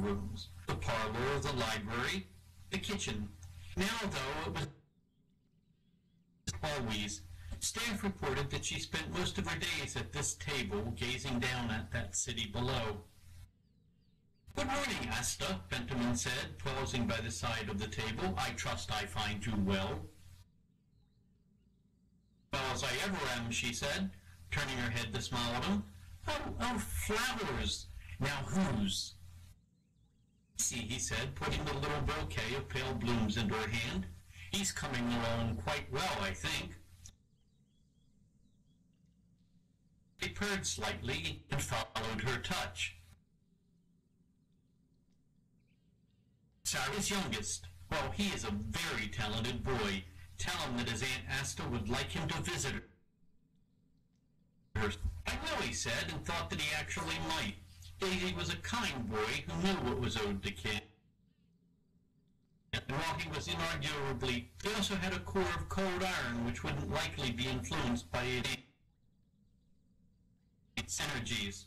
rooms: the parlor, the library, the kitchen. Now, though, it was always. Staff reported that she spent most of her days at this table, gazing down at that city below. "Good morning, Asta," Bentman said, pausing by the side of the table. "I trust I find you well." "Well as I ever am," she said, turning her head to smile at him. Oh, flowers. Now whose?" "See," he said, putting the little bouquet of pale blooms into her hand. "He's coming along quite well, I think." He purred slightly and followed her touch. "Sarah's youngest. Well, he is a very talented boy. Tell him that his Aunt Asta would like him to visit her." "I will," he said, and thought that he actually might. Daisy was a kind boy who knew what was owed to kin. And while he was inarguably, he also had a core of cold iron which wouldn't likely be influenced by its energies.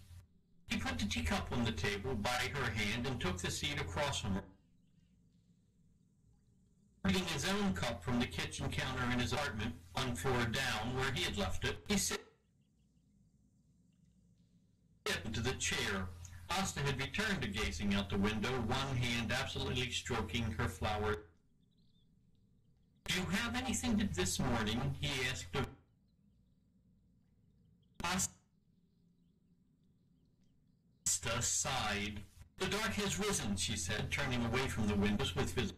He put the teacup on the table by her hand and took the seat across from her. Reading his own cup from the kitchen counter in his apartment, one floor down where he had left it, he sat into the chair. Asta had returned to gazing out the window, one hand absolutely stroking her flower. "Do you have anything to this morning?" he asked of Asta sighed. "The dark has risen," she said, turning away from the windows with his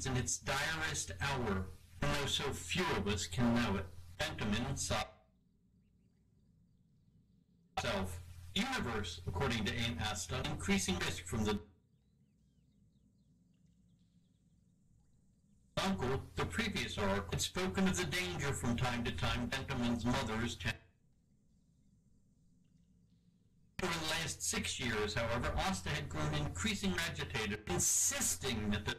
in its direst hour, and though so few of us can know it. Bentman sighed. Universe, according to Aunt Asta, increasing risk from the uncle. The previous oracle had spoken of the danger from time to time. Bentman's mother's over the last 6 years, however, Asta had grown increasingly agitated, insisting that the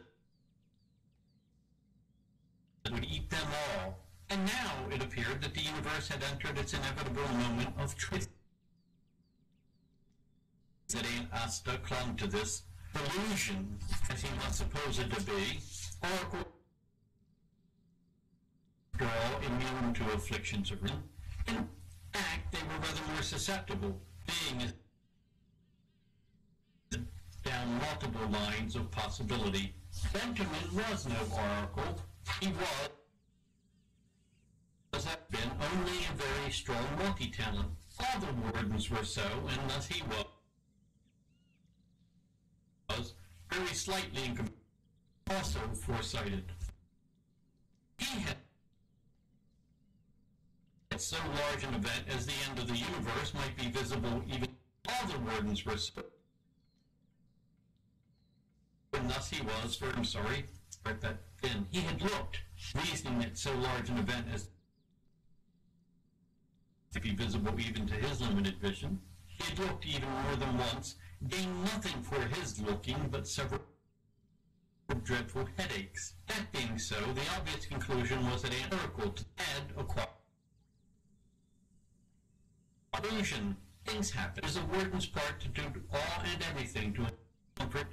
would eat them all. And now it appeared that the universe had entered its inevitable moment of truth. That Aunt Asta clung to this illusion, as he must suppose it to be, oracle, after all, immune to afflictions of reason. In fact, they were rather more susceptible, being down multiple lines of possibility. Benjamin was no oracle. He had been only a very strong multi-talent. All the wardens were so, and thus he was very slightly also foresighted. He had so large an event as the end of the universe might be visible even all the wardens were so, and thus he was, right that then, he had looked, reasoning that so large an event as to be visible even to his limited vision. He had looked even more than once, gained nothing for his looking but several dreadful headaches. That being so, the obvious conclusion was that Aunt Oracle had acquired illusion. Things happen. It is a warden's part to do all and everything to comfort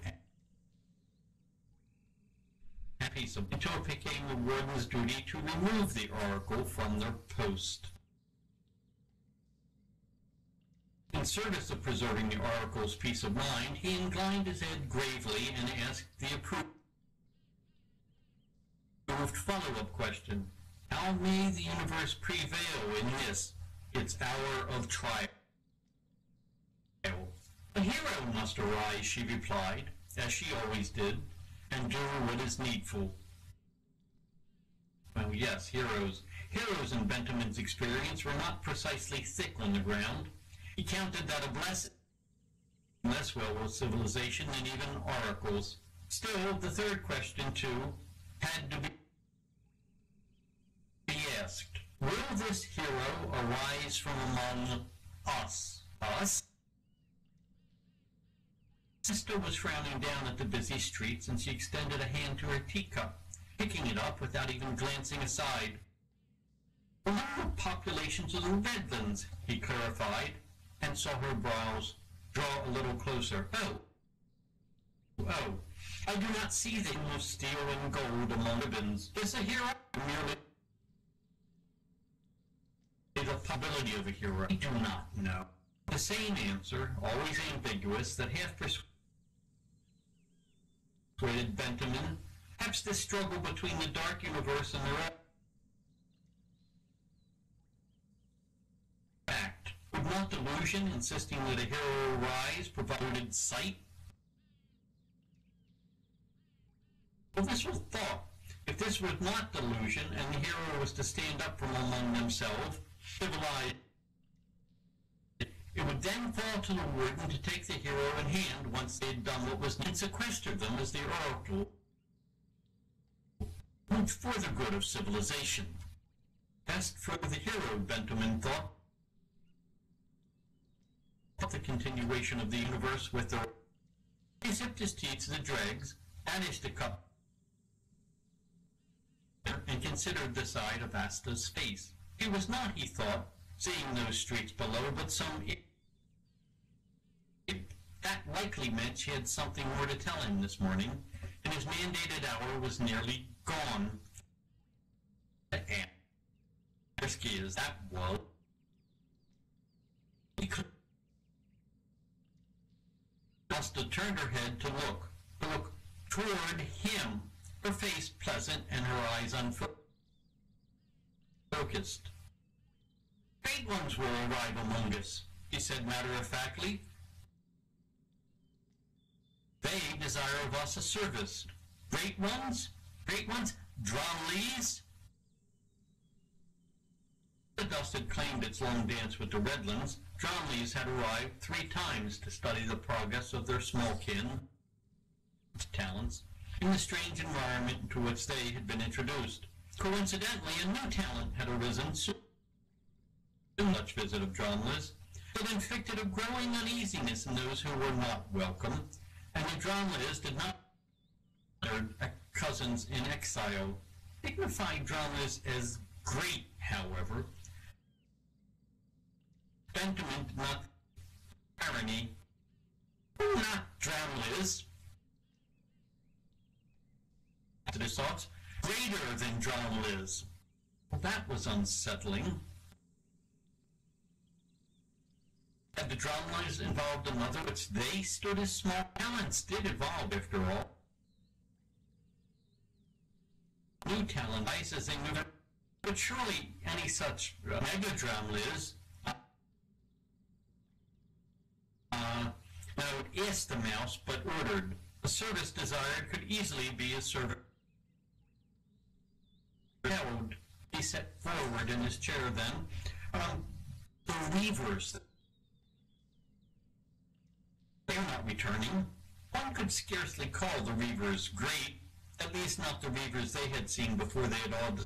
and peace of until it became the warden's duty to remove the oracle from their post. In service of preserving the oracle's peace of mind, he inclined his head gravely and asked the approved follow-up question. How may the universe prevail in this, its hour of trial? A hero must arise, she replied, as she always did, and do what is needful. Well, yes, heroes. Heroes in Bentman's experience were not precisely thick on the ground. He counted that a less well with civilization than even oracles. Still, the third question, too, had to be asked. Will this hero arise from among us? Us? Sister was frowning down at the busy streets, and she extended a hand to her teacup, picking it up without even glancing aside. Among the populations of the Redlands, he clarified, and saw her brows draw a little closer. Oh, I do not see the ring of steel and gold among ribbons. Is a hero merely the possibility of a hero? I do not know. The same answer, always ambiguous, that half persuaded Benjamin. Perhaps this struggle between the dark universe and the fact. Would not delusion, insisting that a hero rise, provided sight? Well, this was thought. If this was not delusion, and the hero was to stand up from among themselves, civilized, it would then fall to the warden to take the hero in hand once they had done what was and sequester them as the oracle for the good of civilization. Best for the hero, Benjamin thought. The continuation of the universe with the... He sipped his tea to the dregs, banished the cup, and considered the side of Asta's face. He was not, he thought, seeing those streets below, but some... That likely meant she had something more to tell him this morning, and his mandated hour was nearly gone. And risky as that was, he could... Asta turned her head to look toward him, her face pleasant and her eyes unfocused. Great ones will arrive among us, he said matter-of-factly. They desire of us a service. Great ones? Great ones? Dromleys? The dust had claimed its long dance with the Redlands. Dromleys had arrived 3 times to study the progress of their small kin talents in the strange environment into which they had been introduced. Coincidentally, a new talent had arisen soon. Such visit of Dromleys that inflicted a growing uneasiness in those who were not welcome, and the Dromleys did not their cousins in exile. Dignified Dromleys as great, however. Benjamin did not irony. Not Dromleys. To his thoughts, greater than Dromleys. Well, that was unsettling. Had the Dromleys involved another which they stood as small talents did evolve after all. New talent rises in new, but surely any such mega Dromleys no, asked the mouse, but ordered. The service desired could easily be a service. Held, he sat forward in his chair then. The Reavers. They're not returning. One could scarcely call the Reavers great, at least not the Reavers they had seen before they had all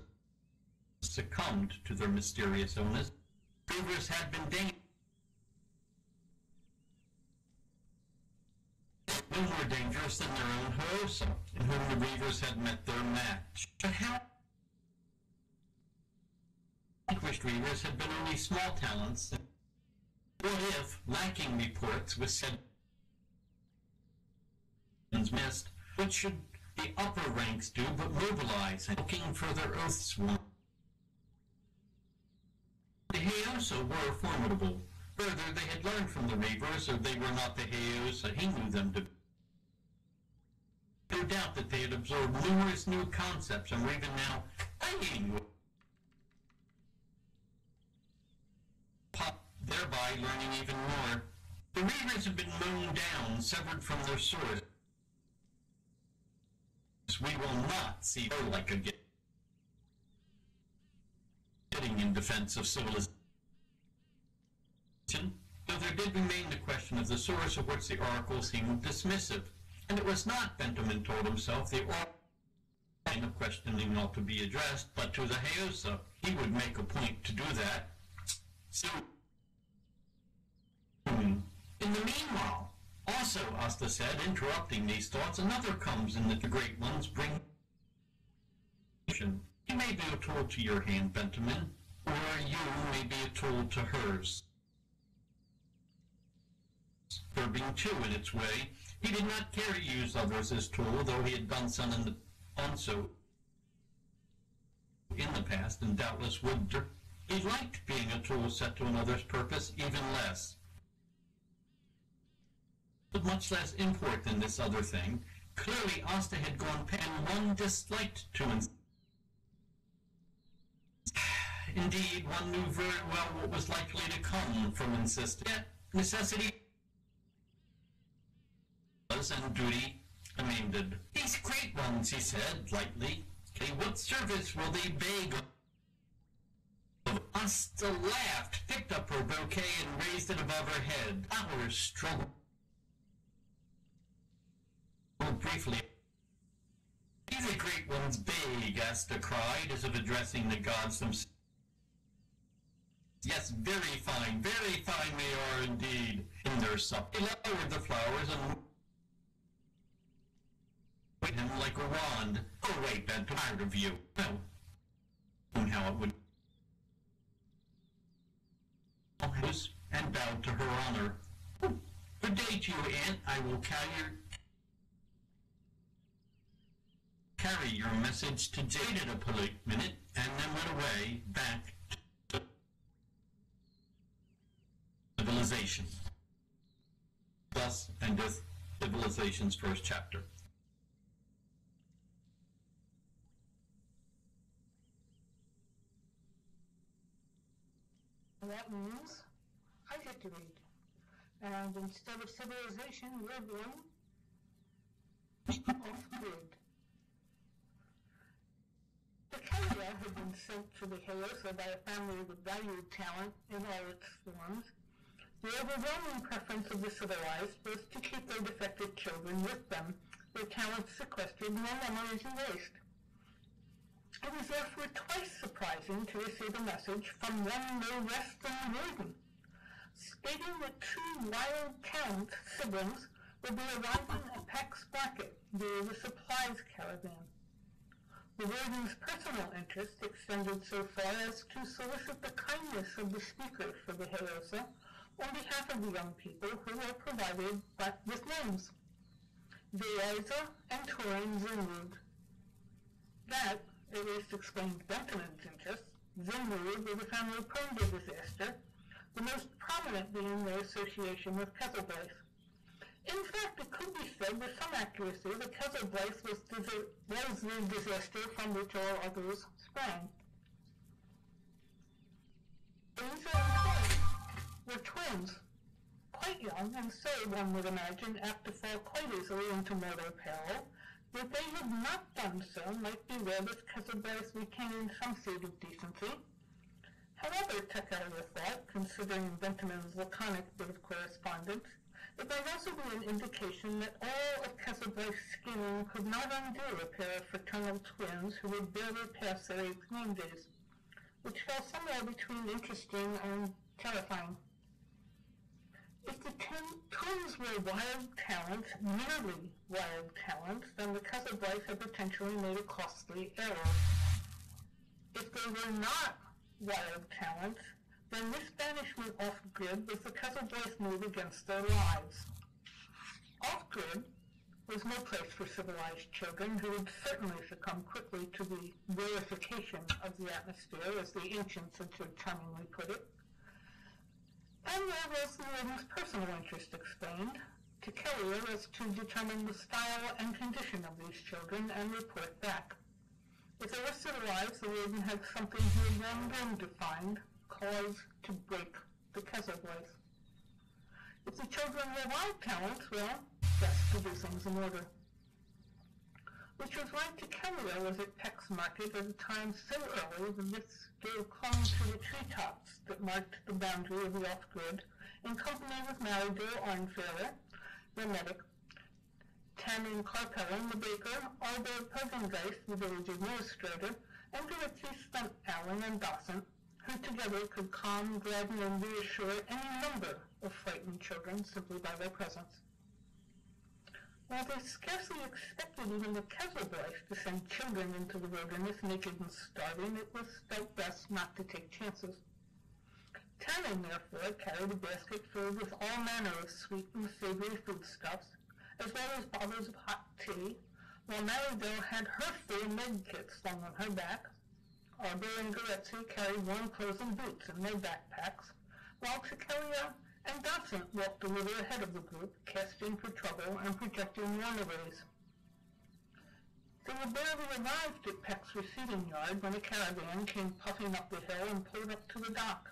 succumbed to their mysterious illness. Reavers had been dangerous. No more dangerous than their own Hoyosa, in whom the Reavers had met their match. But how vanquished Reavers had been only small talents? What if, lacking reports, was said missed, what should the upper ranks do but mobilize, looking for their oaths won? The Hoyosa were formidable. Further, they had learned from the Reavers, or they were not the Hoyosa he knew them to be. No doubt that they had absorbed numerous new concepts and were even now playing, thereby learning even more. The Reavers had been mown down, severed from their source. We will not see her like again. Sitting in defense of civilization. Though there did remain the question of the source of which the oracle seemed dismissive, and it was not, Benjamin told himself, the line of questioning ought to be addressed, but to the Hoyosa. He would make a point to do that. So, in the meanwhile, also, Asta said, interrupting these thoughts, another comes in that the great ones bring. He may be a tool to your hand, Benjamin, or you may be a tool to hers. Her disturbing too in its way. He did not care to use others as tool, though he had done so in the past, and doubtless would. He liked being a tool set to another's purpose even less. But much less import than this other thing. Clearly, Asta had gone past, and one disliked to Indeed, one knew very well what was likely to come from insisting. Yet, necessity and duty amended. These great ones, he said lightly. What service will they beg of? Asta laughed, picked up her bouquet, and raised it above her head. Flowers struggled briefly. These are great ones beg, Asta cried, as if addressing the gods themselves. Yes, very fine they are indeed. In their supper, they lowered the flowers and with him like a wand. Oh wait, I'm tired of you. Well, and how it would and bowed to her honor. Good day to you, Aunt. I will carry your message to Jade at a polite minute, and then went away back to civilization. Thus endeth Civilization's first chapter. That means I get to read. And instead of civilization, we're going off grid. The Kenya had been sent to the Heyosa by a family that valued talent in all its forms. The overwhelming preference of the civilized was to keep their defective children with them, their talents sequestered and their memories erased. It was therefore twice surprising to receive a message from one no less than Liaden, stating that two wild talent siblings would be arriving at Peck's Market via the supplies caravan. The Liaden's personal interest extended so far as to solicit the kindness of the speaker for the Heyosa on behalf of the young people who were provided with names, Veeza and Torin Zinrud. That at least explained Benton's interest. Zinrud was a family prone to disaster, the most prominent being their association with Kesselblaze. In fact, it could be said with some accuracy that Kesselblaze was the disaster from which all others sprang. Veeza and Torin were twins, quite young, and so, one would imagine, apt to fall quite easily into mortal peril. That they had not done so might be read as Kesselblaze retaining some seed of decency. However, Tekalia thought, considering Benton's laconic bit of correspondence, it might also be an indication that all of Kesselblaze's scheming could not undo a pair of fraternal twins who would barely pass their 8th name days, which fell somewhere between interesting and terrifying. If the twins were wild talents, merely wild talents, then the Kesselblaze had potentially made a costly error. If they were not wild talents, then this banishment off-grid was the Kesselblaze move against their lives. Off-grid was no place for civilized children who would certainly succumb quickly to the rarefication of the atmosphere, as the ancients had so charmingly put it. And there was Liaden's personal interest explained, to Kelia was to determine the style and condition of these children and report back. If they were civilized, Liaden had something he had long dreamed to find, cause to break the Kesselblaze. If the children were wild talents, well, best to do things in order. Which was right to Kelia was at Peck's Market at a time so early that this gave clung to the treetops that marked the boundary of the off-grid, in company with Marydale Arnfarer, the medic, Tannen Carpellen, the baker, Albert Pogengeist, the village administrator, and Dorothy Stunt Allen and Dawson, who together could calm, gladden, and reassure any number of frightened children simply by their presence. While they scarcely expected even the Kesselblaze to send children into the wilderness naked and starving, it was felt best not to take chances. Tannen, therefore, carried a basket filled with all manner of sweet and savory foodstuffs, as well as bottles of hot tea, while Maribel had her full med-kit slung on her back. Arbor and Goretzky carried warm clothes and boots in their backpacks, while Tekelia and Dotson walked a little ahead of the group, casting for trouble and projecting runaways. They were barely arrived at Peck's receiving yard when a caravan came puffing up the hill and pulled up to the dock.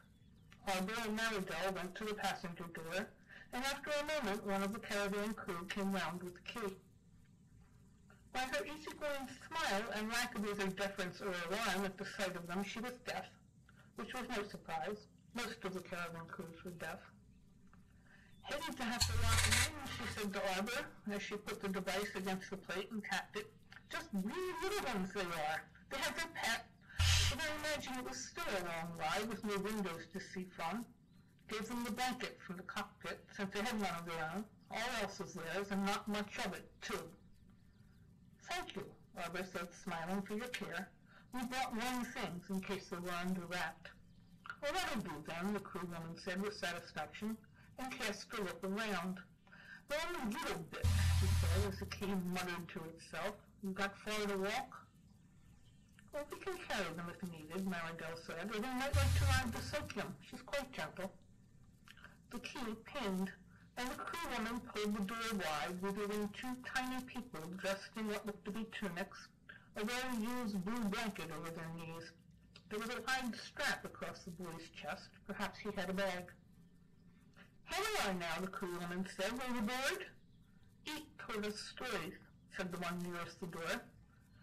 Arbor and Maribel went to the passenger door, and after a moment one of the caravan crew came round with the key. By her easygoing smile and lack of either deference or alarm at the sight of them, she was deaf, which was no surprise. Most of the caravan crews were deaf. Hated to have to lock them in, she said to Arbor, as she put the device against the plate and tapped it. Just wee little ones they are. They have their pet, but I imagine it was still a long ride with no windows to see from. Gave them the blanket from the cockpit, since they had none of their own. All else is theirs, and not much of it, too. Thank you, Arbor said, smiling, for your care. We brought warm things in case they were underwrapped. Well, that'll do then, the crewwoman said with satisfaction, and cast a look around. Well, only a little bit, she said, as the key muttered to itself. You got far to walk? Well, we can carry them if needed, Maribel said, or they might like to ride the Sokium. She's quite gentle. The key pinned, and the crewwoman pulled the door wide, revealing two tiny people dressed in what looked to be tunics, a well-used blue blanket over their knees. There was a wide strap across the boy's chest. Perhaps he had a bag. Here we are now, the crewwoman said. Were you bored? Eat told us stories, said the one nearest the door.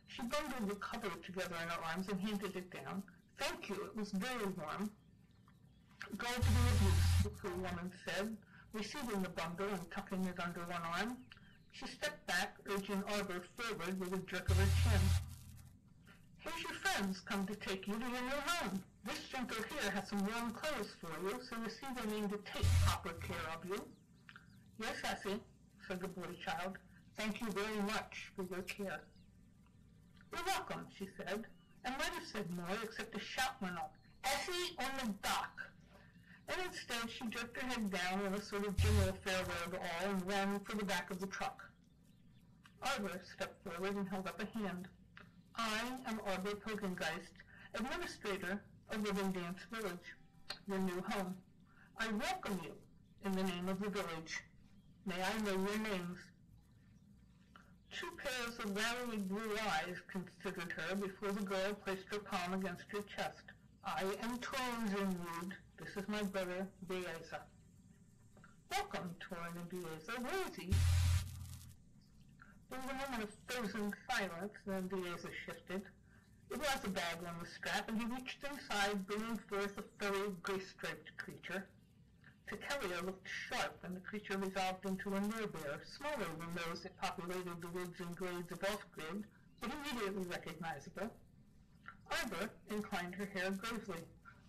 She bundled the cover together in her arms and handed it down. Thank you, it was very warm. Glad to be of use, the crewwoman said, receiving the bundle and tucking it under one arm. She stepped back, urging Arbor forward with a jerk of her chin. Here's your friends come to take you to your new home. This junto here has some warm clothes for you, so you see they mean to take proper care of you. Yes, Essie, said the boy child. Thank you very much for your care. You're welcome, she said, and might have said more, except a shout went up. Essie on the dock! And instead she jerked her head down in a sort of general farewell to all and ran for the back of the truck. Arbor stepped forward and held up a hand. I am Arbor Pogengeist, administrator of Living Dance Village, your new home. I welcome you in the name of the village. May I know your names? Two pairs of rarely blue eyes considered her before the girl placed her palm against her chest. I am Torin Zinwood. This is my brother, Bieza. Welcome, Torin and Bieza. Where is he? There was a moment of frozen silence, then Bieza shifted. It was a bag on the strap, and he reached inside, bringing forth a furry, gray-striped creature. Tekelia looked sharp, and the creature resolved into a nerebear, smaller than those that populated the woods and glades of off-grid, but immediately recognizable. Arbor inclined her hair gravely.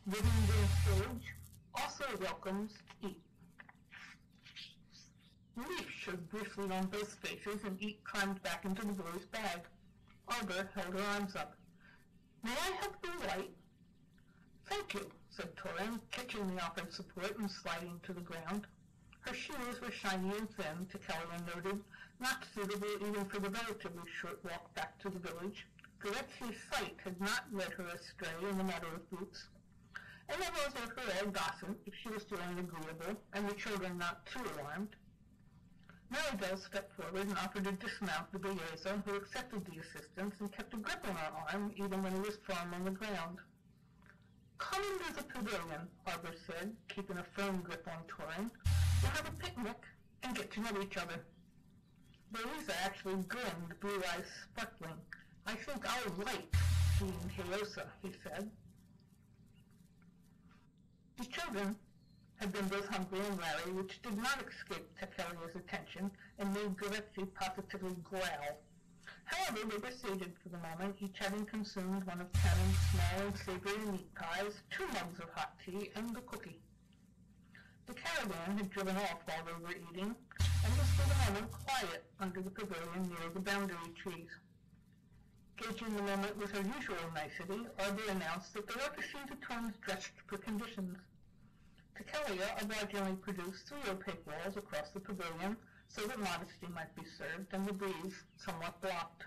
Living Dance Village also welcomes Eat. Relief showed briefly on both faces, and Eat climbed back into the boy's bag. Arbor held her arms up. May I help you light? Thank you, said Torin, catching the offered support and sliding to the ground. Her shoes were shiny and thin, Tekelia noted, not suitable even for the relatively short walk back to the village. Goretzky's sight had not led her astray in the matter of boots. And it was, after all, gossip if she was feeling agreeable, and the children not too alarmed. Maribel stepped forward and offered to dismount the Bieza, who accepted the assistance and kept a grip on her arm even when he was firm on the ground. Come into the pavilion, Arbor said, keeping a firm grip on Torin. We'll have a picnic and get to know each other. Bieza actually grinned, blue eyes sparkling. I think I'll like being Heosa, he said. The children had been both hungry and wary, which did not escape Tekelia's attention and made Goretzky positively growl. However, they were sated for the moment, each having consumed one of Tannen's small and savory meat pies, 2 mugs of hot tea, and a cookie. The caravan had driven off while they were eating, and was for the moment quiet under the pavilion near the boundary trees. Gauging the moment with her usual nicety, Arbor announced that they ought to see the twins dressed for conditions. Tekelia obligingly produced 3 opaque walls across the pavilion so that modesty might be served and the breeze somewhat blocked.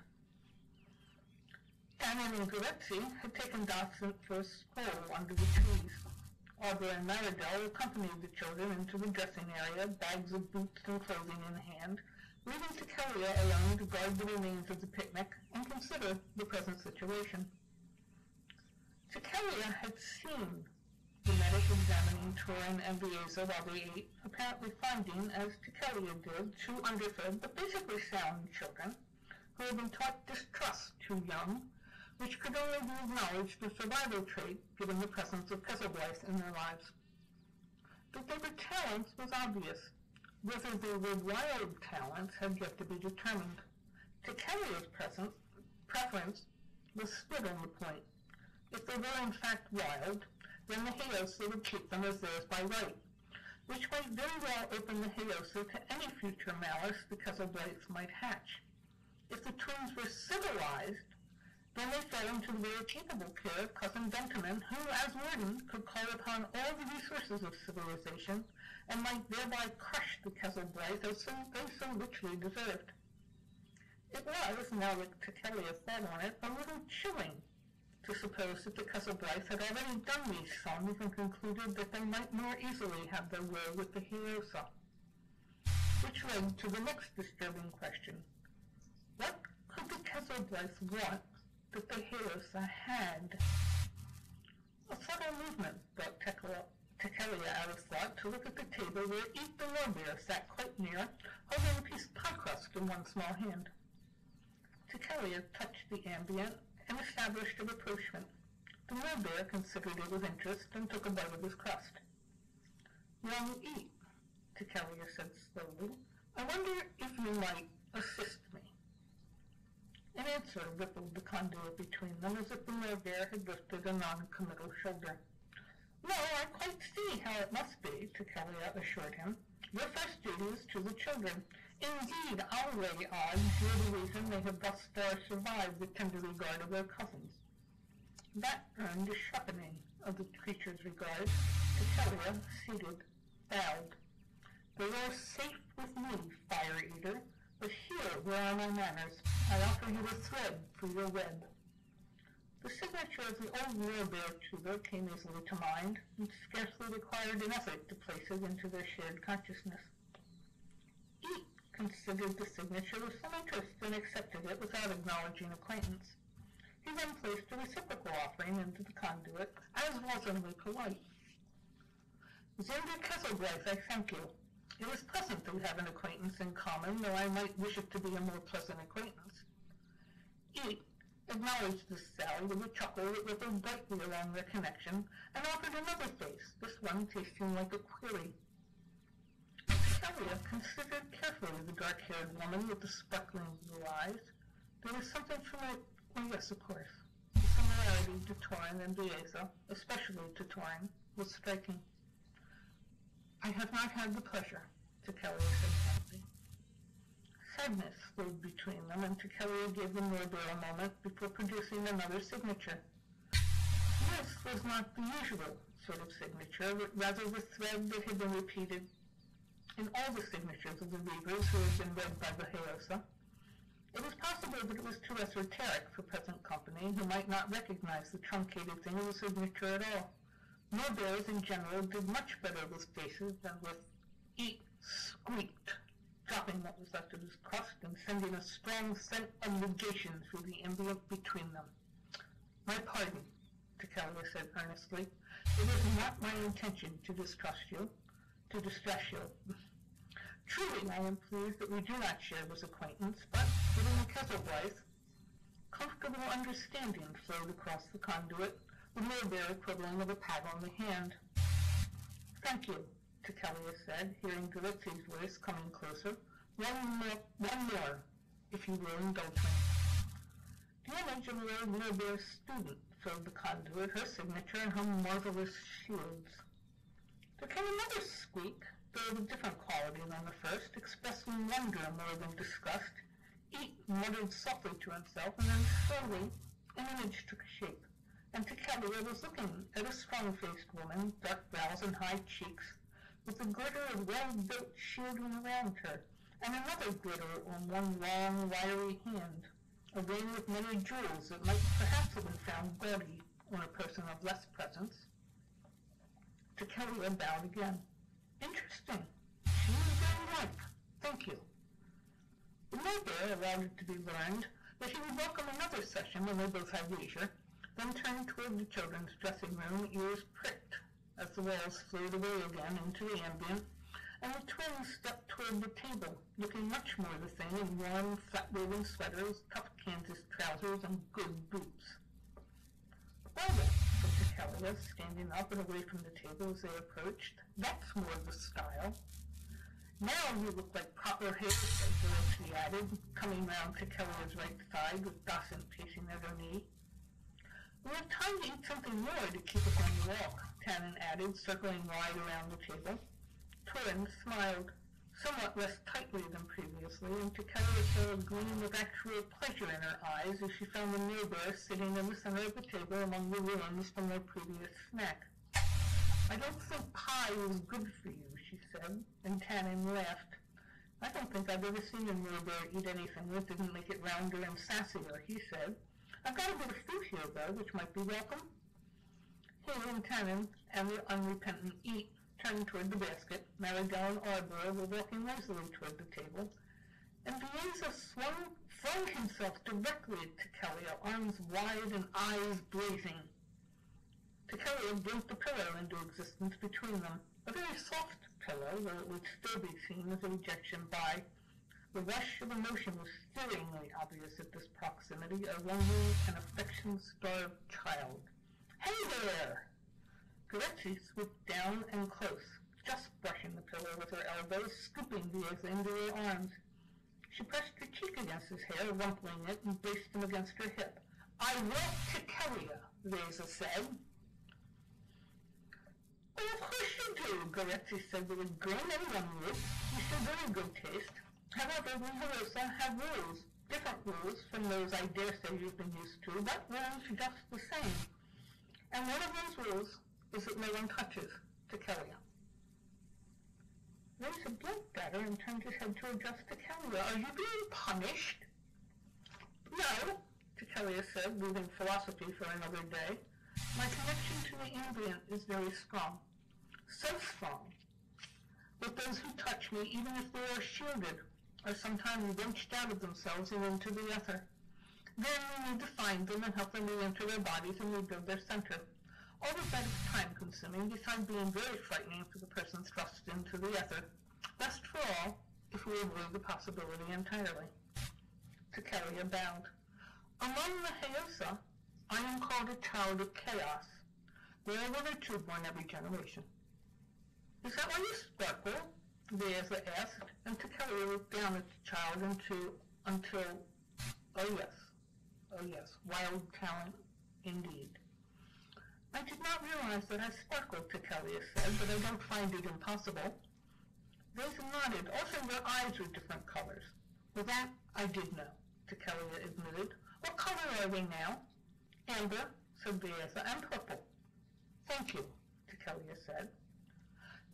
Anna and Goretzi had taken Dotson for a stroll under the trees. Audra and Maridel accompanied the children into the dressing area, bags of boots and clothing in hand, leaving Tekelia alone to guard the remains of the picnic and consider the present situation. Tekelia had seen the medic examining Turin and Bieza while they ate, apparently finding, as Tekelia did, 2 underfed but basically sound children who had been taught distrust too young, which could only be acknowledged a survival trait given the presence of Kesselblythe in their lives. That they were talents was obvious. Whether they were wild talents had yet to be determined. Tekelia's preference was split on the point. If they were in fact wild, then the Hayosa would keep them as theirs by right, which might very well open the Hayosa to any future malice the Kesselblythes might hatch. If the twins were civilized, then they fell into the very capable care of Cousin Gentleman, who, as warden, could call upon all the resources of civilization, and might thereby crush the Kesselblythe as they so richly deserved. It was, now that Tekelia thought on it, a little chilling to suppose that the Kesselblythe had already done these sums and concluded that they might more easily have their way with the Hayosa. Which led to the next disturbing question. What could the Kesselblythe want that the Hayosa had? A subtle movement brought Tekelia out of thought to look at the table where Eat the Lowbear sat quite near, holding a piece of pie crust in one small hand. Tekelia touched the ambient and established a rapprochement. The Lowbear considered it with interest and took a bite of his crust. "Young Eat," Tekelia said slowly, "I wonder if you might assist me." An answer rippled the conduit between them as if the Lowbear had lifted a non-committal shoulder. "No, I quite see how it must be," Tekelia assured him. "Your first duty is to the children. Indeed, I'll lay odds you're the reason they have thus far survived the tender regard of their cousins." That earned a sharpening of the creature's regard. Tekelia, seated, bowed. "They are safe with me, Fire Eater, but here, where are my manners? I offer you a thread for your web." The signature of the old Lowbear tutor came easily to mind, and scarcely required an effort to place it into their shared consciousness. Eat considered the signature with some interest and accepted it without acknowledging acquaintance. He then placed a reciprocal offering into the conduit, as was only polite. "Zinder Kesselblythe, I thank you. It is pleasant that we have an acquaintance in common, though I might wish it to be a more pleasant acquaintance." Eat acknowledged this sally with a chuckle that rippled brightly along their connection, and offered another face, this one tasting like a query. Tekelia considered carefully the dark-haired woman with the sparkling blue eyes. There was something familiar. Oh, yes, of course. The similarity to Turin and Bieza, especially to Turin, was striking. "I have not had the pleasure," Tekelia said gently. Sadness flowed between them, and Tekelia gave the Lowbear a moment before producing another signature. This was not the usual sort of signature, but rather the thread that had been repeated in all the signatures of the Reavers who had been read by the Hayosa. It was possible that it was too esoteric for present company, who might not recognize the truncated thing as a signature at all. Lowbears in general did much better with faces than with Eat squeaked, dropping what was left of his crust and sending a strong scent of negation through the ambient between them. "My pardon," Tekelia said earnestly. "It is not my intention to distress you. Truly, I am pleased that we do not share this acquaintance, but, given the Kesselblythe, comfortable understanding flowed across the conduit, the Lowbear equivalent of a pat on the hand. "Thank you," Tekelia said, hearing Goretzi's voice coming closer. One more, if you will indulge me." The image of the old Lowbear's student filled the conduit, her signature and her marvelous shields. There came another squeak, though of a different quality than the first, expressing wonder more than disgust. Eat muttered softly to himself, and then slowly an image took shape. and Tekelia was looking at a strong-faced woman, dark brows and high cheeks, with the glitter of well-built shielding around her, and another glitter on one long, wiry hand, a ring with many jewels that might perhaps have been found gaudy on a person of less presence. Tekelia bowed again. Interesting. She was very like. Thank you. The neighbor allowed it to be learned that he would welcome another session when they both had leisure, then turned toward the children's dressing room, ears pricked, as the walls flowed away again into the ambient, and the twins stepped toward the table, looking much more the thing in warm, flat-woven sweaters, tough Kansas trousers, and good boots. Well then, said Tekelia, standing up and away from the table as they approached, that's more the style. Now you look like proper hair, said she added, coming round Tekelia's right side with Dawson pacing at her knee. We have time to eat something more to keep us on the walk, Tannen added, circling wide around the table. Turin smiled, somewhat less tightly than previously, and Tekelia saw a gleam of actual pleasure in her eyes as she found the neighbor sitting in the center of the table among the ruins from their previous snack. I don't think pie is good for you, she said, and Tannen laughed. I don't think I've ever seen a neighbor eat anything that didn't make it rounder and sassier, he said. I've got a bit of fruit here, though, which might be welcome. He and Tannen and the unrepentant Eat turned toward the basket. Marigel and Arbor were walking lazily toward the table, and Vieza flung himself directly at Tekelia, arms wide and eyes blazing. Tekelia blinked a pillow into existence between them, a very soft pillow, though it would still be seen as a rejection by. The rush of emotion was stirringly obvious at this proximity, a lonely and affection-starved child. Hey there! Goretti swooped down and close, just brushing the pillow with her elbow, scooping Vieza into her arms. She pressed her cheek against his hair, rumpling it, and braced him against her hip. I want Tekelia, Vieza said. Well, of course you do, Goretti said with a grin. Anyone would. You show very good taste. However, we Harosa have rules, different rules from those I dare say you've been used to, but rules just the same. And one of those rules is that no one touches Tekelia. Reza blinked at her and turned his head to address Tekelia. Are you being punished? No, Tekelia said, leaving philosophy for another day. My connection to the ambient is very strong. So strong that those who touch me, even if they are shielded, are sometimes wrenched out of themselves and into the ether. Then we need to find them and help them re-enter their bodies and rebuild their center. All of that is time-consuming, besides being very frightening for the person thrust into the ether. Best for all, if we avoid the possibility entirely. Tekelia bowed. Among the Hayosa, I am called a child of chaos. There are 1 or 2 born every generation. Is that why you sparkle? Vieza asked, and Tekelia looked down at the child until, oh yes, wild talent indeed. I did not realize that I sparkled, Tekelia said, but I don't find it impossible. Vieza nodded. Also, your eyes are different colors. Well, that I did know, Tekelia admitted. What color are they now? Amber, said Vieza, and purple. Thank you, Tekelia said.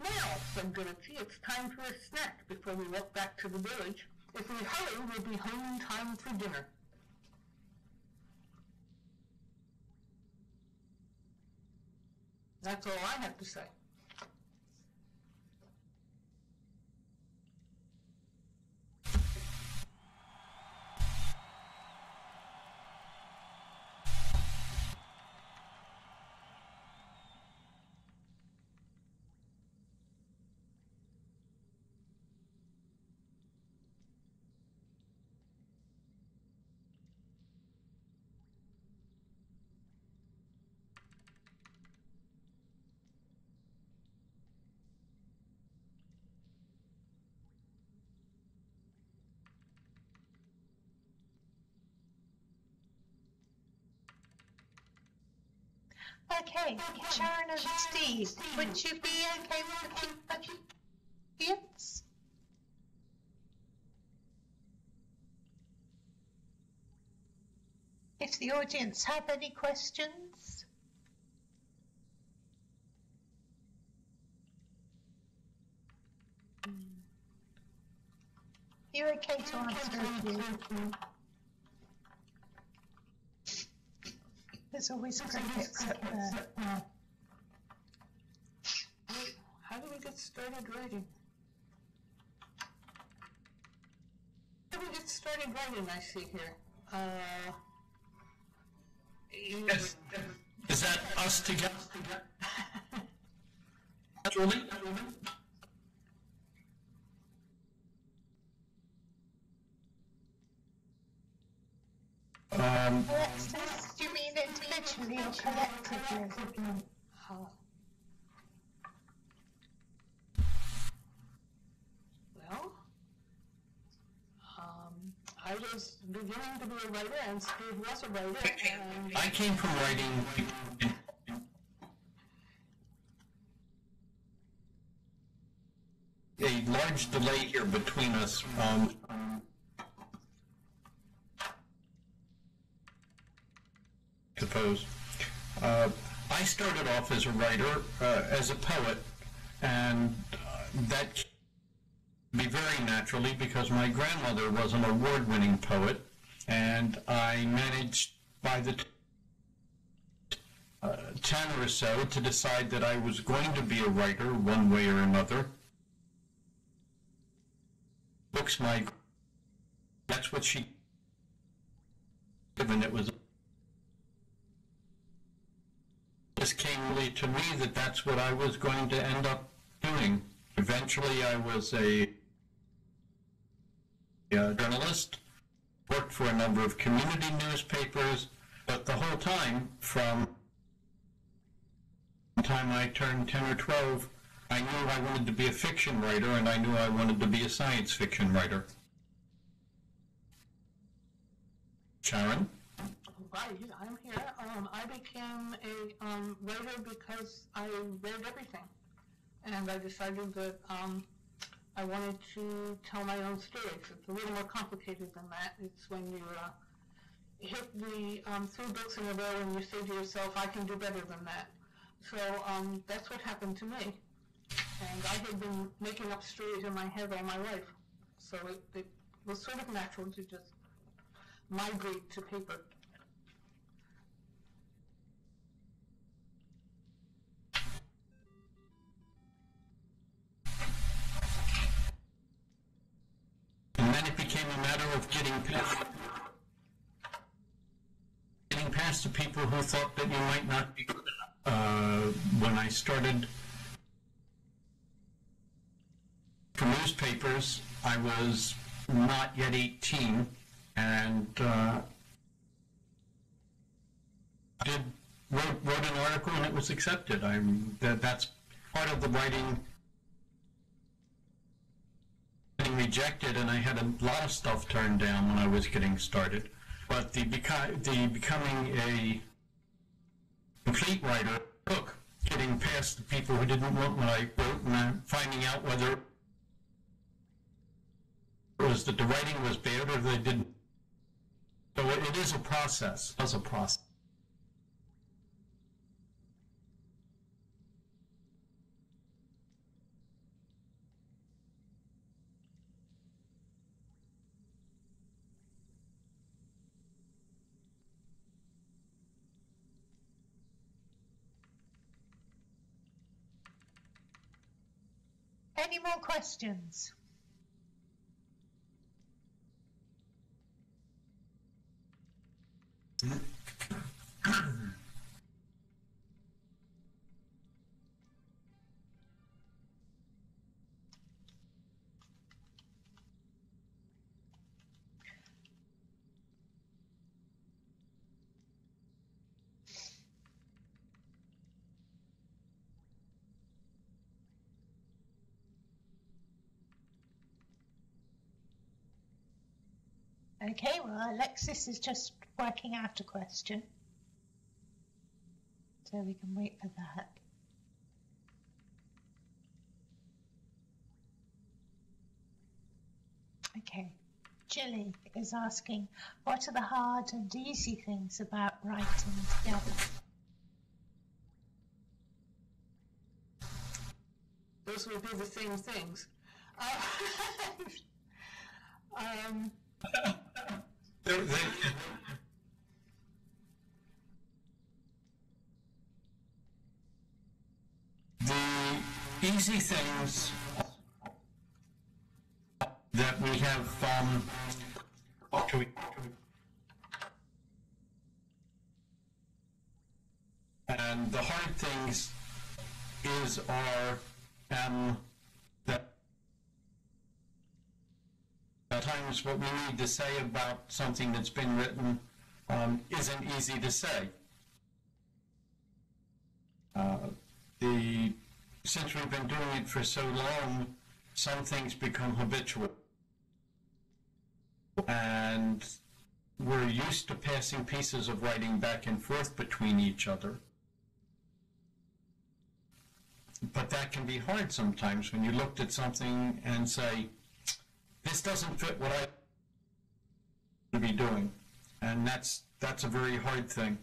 Now, said Goretti, it's time for a snack before we walk back to the village. If we hurry, we'll be home in time for dinner. That's all I have to say. Okay, Sharon and Steve, would you be okay with the audience? If the audience have any questions, You're okay to answer a few. There's always crickets up there. How do we get started writing? How do we get started writing, I see here? Yes. Is that us together? Julie? Alexis, do you mean individually or collectively? Well, I was beginning to be a writer, and Steve was a writer, and I came from writing a large delay here between us. Suppose. I started off as a writer, as a poet, and that came to me very naturally because my grandmother was an award-winning poet, and I managed by the 10 or so to decide that I was going to be a writer one way or another. Books, that's what she given it was. This came really to me that that's what I was going to end up doing. Eventually I was a journalist, worked for a number of community newspapers, but the whole time, from the time I turned 10 or 12, I knew I wanted to be a fiction writer, and I knew I wanted to be a science fiction writer. Sharon? right, I'm here. I became a writer because I read everything, and I decided that I wanted to tell my own stories. It's a little more complicated than that. It's when you hit the 3 books in a row and you say to yourself, I can do better than that. So that's what happened to me. And I had been making up stories in my head all my life. So it was sort of natural to just migrate to paper. And then it became a matter of getting past the people who thought that you might not be good enough. When I started for newspapers, I was not yet 18, and wrote an article and it was accepted. That's part of the writing. Rejected, and I had a lot of stuff turned down when I was getting started. But the becoming a complete writer took getting past the people who didn't want what I wrote and finding out whether it was that the writing was bad or they didn't. So it is a process. It was a process. Any more questions? Okay, well, Alexis is just working out a question, so we can wait for that. Okay, Jilly is asking, what are the hard and easy things about writing together? Those would be the same things. The easy things that we have and the hard things are that at times what we need to say about something that's been written isn't easy to say. Since we've been doing it for so long, some things become habitual. And we're used to passing pieces of writing back and forth between each other. But that can be hard sometimes when you looked at something and say, this doesn't fit what I should be doing. And that's a very hard thing.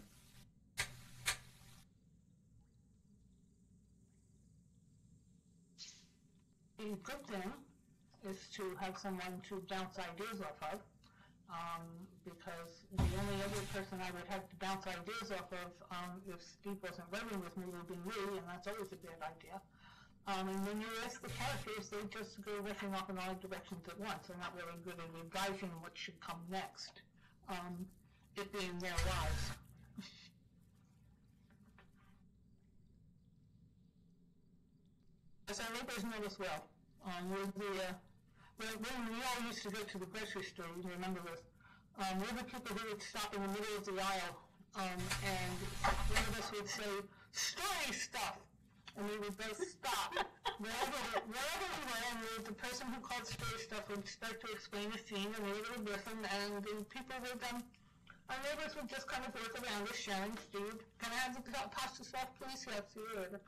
The good thing is to have someone to bounce ideas off of, because the only other person I would have to bounce ideas off of if Steve wasn't writing with me would be me, and that's always a bad idea. And when you ask the characters, they just go rushing off in all directions at once. They're not really good at advising what should come next, it being their lives. As our neighbors know as well, when we all used to go to the grocery store, you remember this, we're the people who would stop in the middle of the aisle, and one of us would say, story stuff, and we would both stop. Wherever we were, and the person who called story stuff would start to explain a scene, and we would listen, and the people would, our neighbors would just kind of work around us. Sharon, Steve, can I have the pasta sauce, please? Yes, see you later.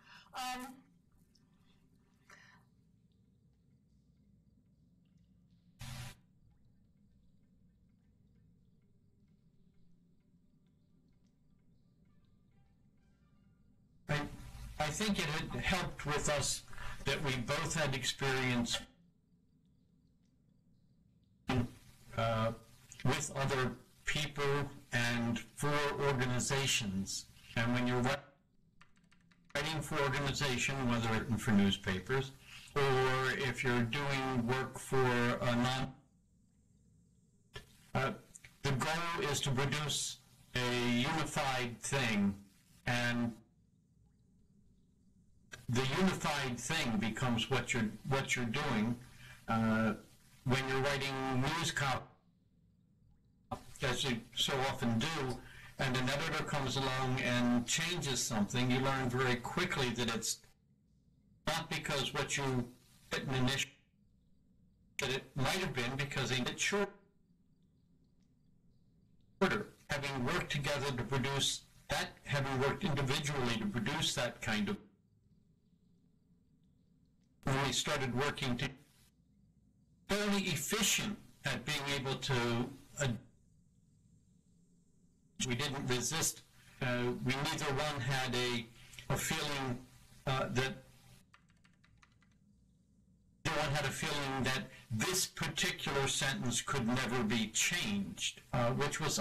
I think it had helped with us that we both had experience with other people and for organizations. And when you're writing for organization, whether written for newspapers, or if you're doing work for a the goal is to produce a unified thing, and the unified thing becomes what you're doing when you're writing news copy, as you so often do, and an editor comes along and changes something. You learn very quickly that it's not because what you written initially, that it might have been because they did shorter. Having worked together to produce that, having worked individually to produce that kind of, when we started working to fairly efficient at being able to, we didn't resist, we neither one had a feeling that one had a feeling that this particular sentence could never be changed, which was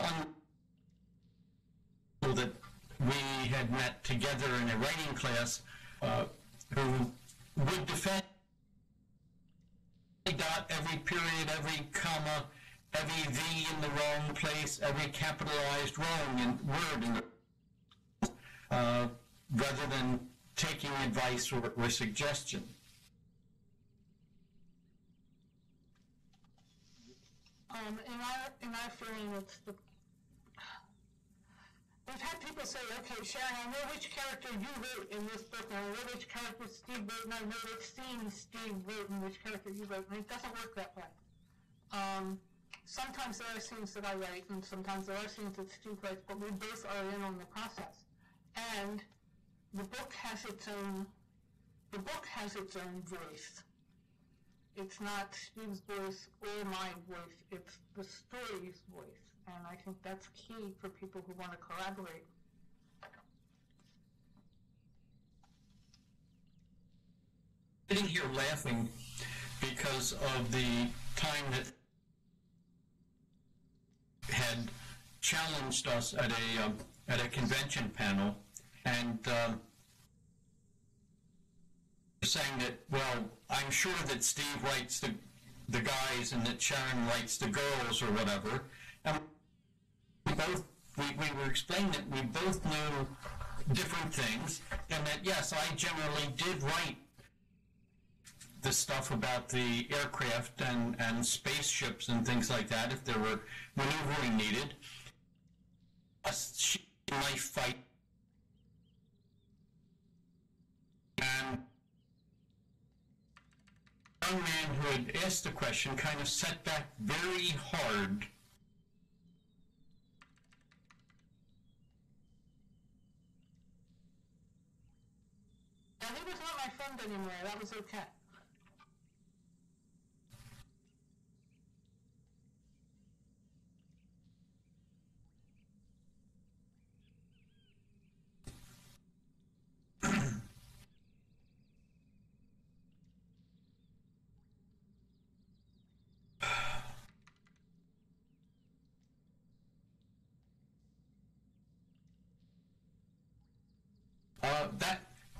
that we had met together in a writing class who would defend every dot, every period, every comma, every V in the wrong place, every capitalized wrong word, rather than taking advice or suggestion. In our feeling, it's the. We've had people say, okay, Sharon, I know which character you wrote in this book, and I know which character Steve wrote, and I know which scene Steve wrote, and which character you wrote, and it doesn't work that way. Sometimes there are scenes that I write, and sometimes there are scenes that Steve writes, but we both are in on the process. And the book has its own voice. It's not Steve's voice or my voice, it's the story's voice. And I think that's key for people who want to collaborate. Sitting here laughing because of the time that challenged us at a convention panel, and saying that, well, I'm sure that Steve writes the guys and that Sharon writes the girls or whatever. And we were explaining that we both knew different things, and that yes, I generally did write the stuff about the aircraft and spaceships and things like that if there were maneuvering needed. She might fight. And the young man who had asked the question kind of sat back very hard. And he was not my friend anymore. That was okay.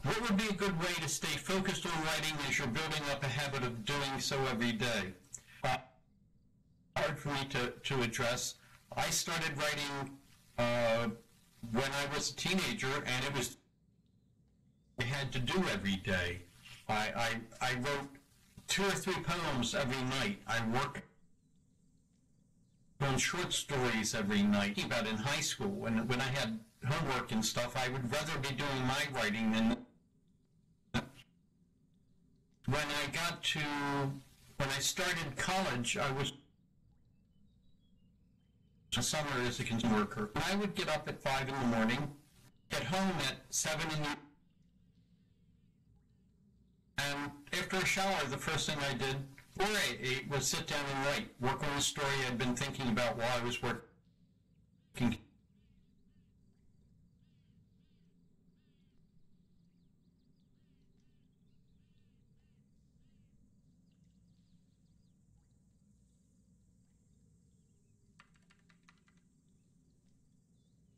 What would be a good way to stay focused on writing as you're building up a habit of doing so every day? Hard for me to address. I started writing when I was a teenager, and it was I had to do every day. I wrote 2 or 3 poems every night. I worked on short stories every night. About in high school, when I had homework and stuff, I would rather be doing my writing than when I started college, I was a summer as a consumer worker. I would get up at 5 in the morning, get home at 7 in the and after a shower, the first thing I did before I ate was sit down and write, work on a story I'd been thinking about while I was working.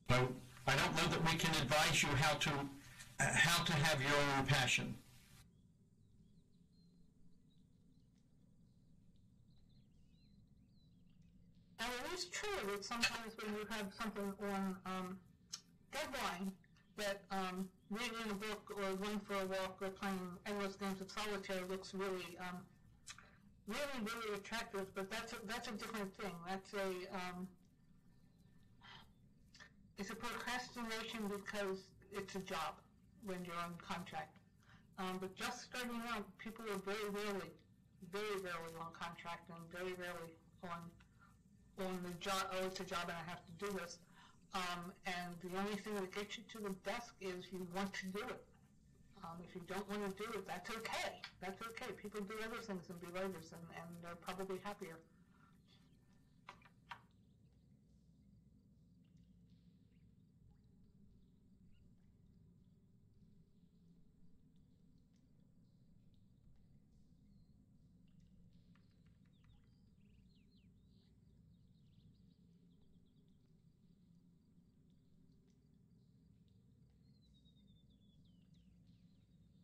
So I don't know that we can advise you how to have your own passion. And it is true that sometimes when you have something on deadline, that reading a book or going for a walk or playing endless games of solitaire looks really, really attractive. But that's a different thing. That's it's a procrastination because it's a job when you're on contract. But just starting out, people are very rarely on contract and very rarely on the job. Oh, it's a job and I have to do this. And the only thing that gets you to the desk is you want to do it. If you don't want to do it, that's okay. That's okay. People do other things and be writers, and they're probably happier.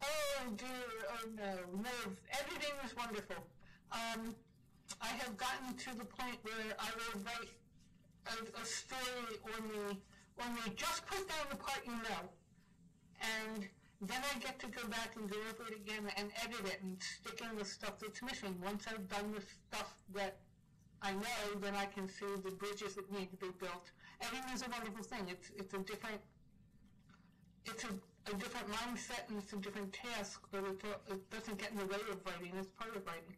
Oh dear, oh no, editing is wonderful. I have gotten to the point where I will write a story on the just put down the part you know, and then I get to go back and go over it again and edit it and stick in the stuff that's missing. Once I've done the stuff that I know, then I can see the bridges that need to be built. Editing is a wonderful thing. It's a different mindset and it's a different task, but it doesn't get in the way of writing. It's part of writing.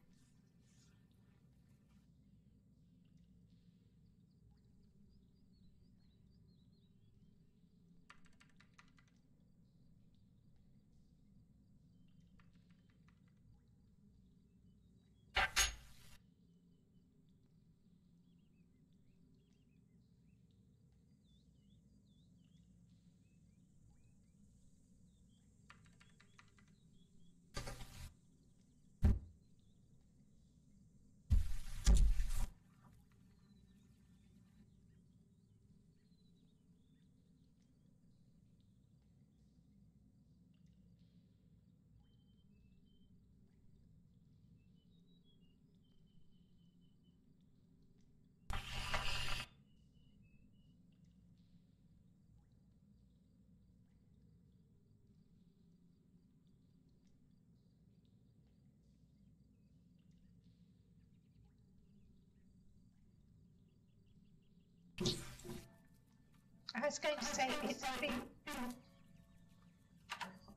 I was going to say it's been...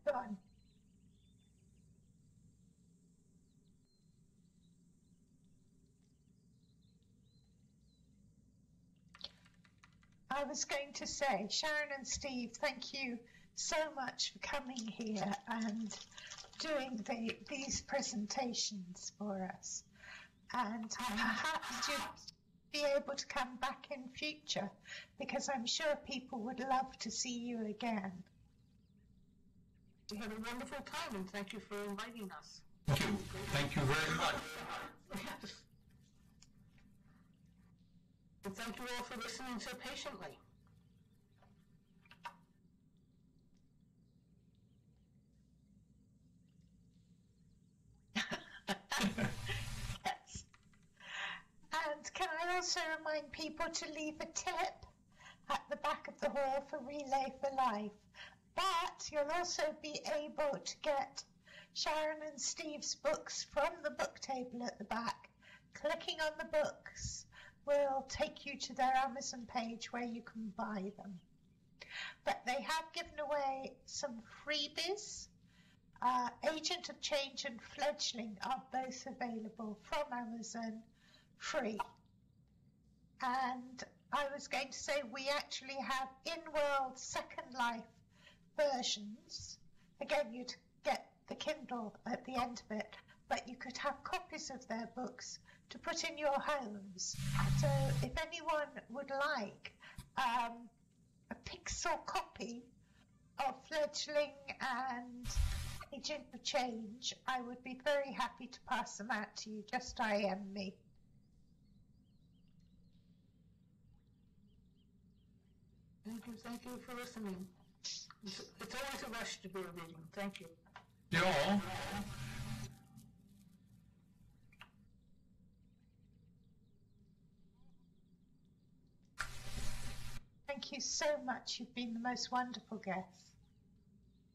Go on. I was going to say, Sharon and Steve, thank you so much for coming here and doing these presentations for us. And perhaps you'd be able to come back in future, because I'm sure people would love to see you again. We had a wonderful time, and thank you for inviting us. Thank you. Thank you very much. Yes. And thank you all for listening so patiently. Yes. And can I also remind people to leave a tip at the back of the hall for Relay for Life? But you'll also be able to get Sharon and Steve's books from the book table at the back. Clicking on the books will take you to their Amazon page where you can buy them. But they have given away some freebies. Agent of Change and Fledgling are both available from Amazon free. And I was going to say we actually have in-world Second Life versions. Again, you'd get the Kindle at the end of it, but you could have copies of their books to put in your homes. So if anyone would like a pixel copy of Fledgling and Agent of Change, I would be very happy to pass them out to you. Just IM me. Thank you for listening. It's always a rush to do a reading. Thank you. Ja. Thank you so much. You've been the most wonderful guest.